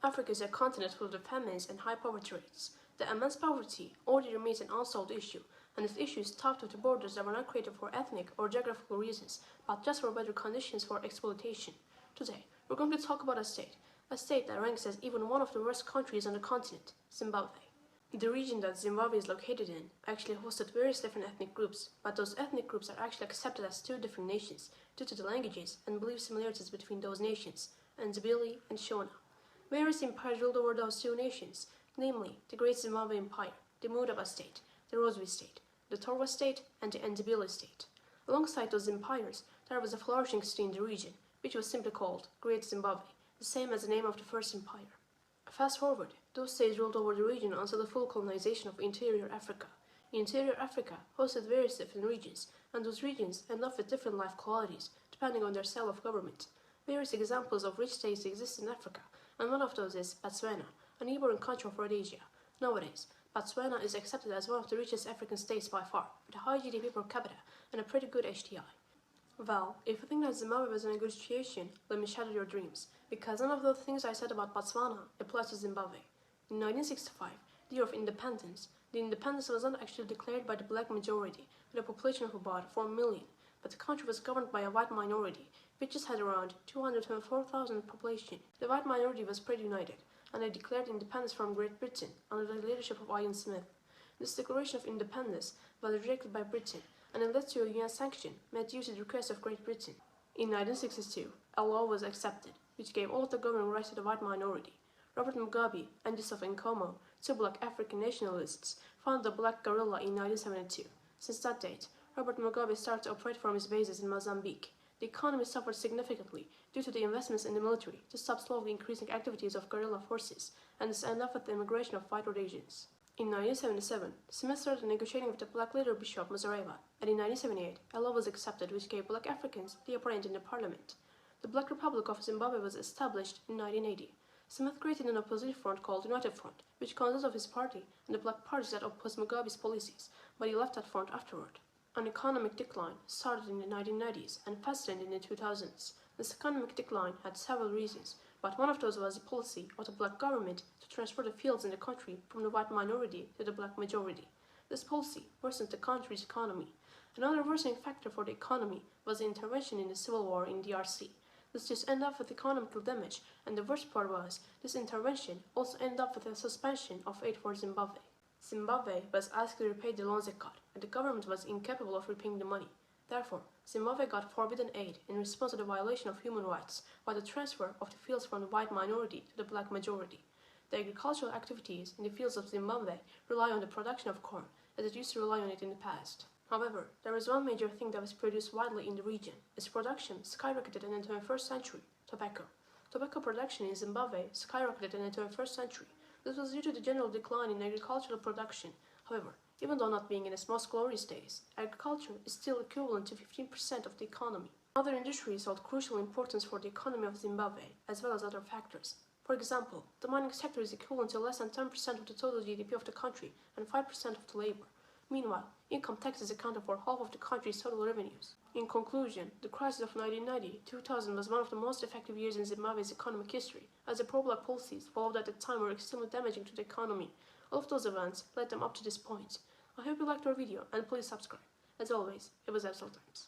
Africa is a continent full of famines and high poverty rates. The immense poverty already remains an unsolved issue, and this issue is topped with borders that were not created for ethnic or geographical reasons, but just for better conditions for exploitation. Today, we're going to talk about a state that ranks as even one of the worst countries on the continent, Zimbabwe. The region that Zimbabwe is located in actually hosted various different ethnic groups, but those ethnic groups are actually accepted as two different nations due to the languages and belief similarities between those nations, Ndebele and Shona. Various empires ruled over those two nations, namely the Great Zimbabwe Empire, the Mudaba State, the Rozvi State, the Torwa State, and the Ndebele State. Alongside those empires, there was a flourishing state in the region, which was simply called Great Zimbabwe, the same as the name of the first empire. Fast forward, those states ruled over the region until the full colonization of interior Africa. Interior Africa hosted various different regions, and those regions end up with different life qualities, depending on their style of government. Various examples of rich states exist in Africa, and one of those is Botswana, a neighboring country of Rhodesia. Nowadays, Botswana is accepted as one of the richest African states by far, with a high GDP per capita and a pretty good HDI. Well, if you think that Zimbabwe was in a good situation, let me shatter your dreams, because none of those things I said about Botswana applies to Zimbabwe. In 1965, the year of independence, the independence was not actually declared by the black majority, with a population of about 4 million, but the country was governed by a white minority, which just had around 224,000 population. The white minority was pretty united, and they declared independence from Great Britain under the leadership of Ian Smith. This declaration of independence was rejected by Britain, and it led to a UN sanction made due to the request of Great Britain. In 1962, a law was accepted, which gave all the governing rights to the white minority. Robert Mugabe and Joseph Nkomo, two black African nationalists, founded the Black Guerrilla in 1972. Since that date, Robert Mugabe started to operate from his bases in Mozambique. The economy suffered significantly due to the investments in the military to stop slowly increasing activities of guerrilla forces, and this ended up with the immigration of white Rhodesians. In 1977, Smith started negotiating with the black leader Bishop Muzorewa, and in 1978, a law was accepted which gave black Africans the upper hand in the parliament. The Black Republic of Zimbabwe was established in 1980. Smith created an opposition front called United Front, which consisted of his party and the black parties that opposed Mugabe's policies, but he left that front afterward. An economic decline started in the 1990s and fastened in the 2000s. This economic decline had several reasons, but one of those was the policy of the black government to transfer the fields in the country from the white minority to the black majority. This policy worsened the country's economy. Another worsening factor for the economy was the intervention in the civil war in DRC. This just ended up with economical damage, and the worst part was, this intervention also ended up with a suspension of aid for Zimbabwe. Zimbabwe was asked to repay the loans it got, and the government was incapable of repaying the money. Therefore, Zimbabwe got forbidden aid in response to the violation of human rights by the transfer of the fields from the white minority to the black majority. The agricultural activities in the fields of Zimbabwe rely on the production of corn, as it used to rely on it in the past. However, there is one major thing that was produced widely in the region. Its production skyrocketed in the 21st century: tobacco. Tobacco production in Zimbabwe skyrocketed in the 21st century. This was due to the general decline in agricultural production. However, even though not being in its most glorious days, agriculture is still equivalent to 15% of the economy. Other industries hold crucial importance for the economy of Zimbabwe, as well as other factors. For example, the mining sector is equivalent to less than 10% of the total GDP of the country and 5% of the labor. Meanwhile, income taxes accounted for half of the country's total revenues. In conclusion, the crisis of 1990-2000 was one of the most effective years in Zimbabwe's economic history, as the pro-black policies followed at the time were extremely damaging to the economy. All of those events led them up to this point. I hope you liked our video, and please subscribe. As always, it was Absolute Times.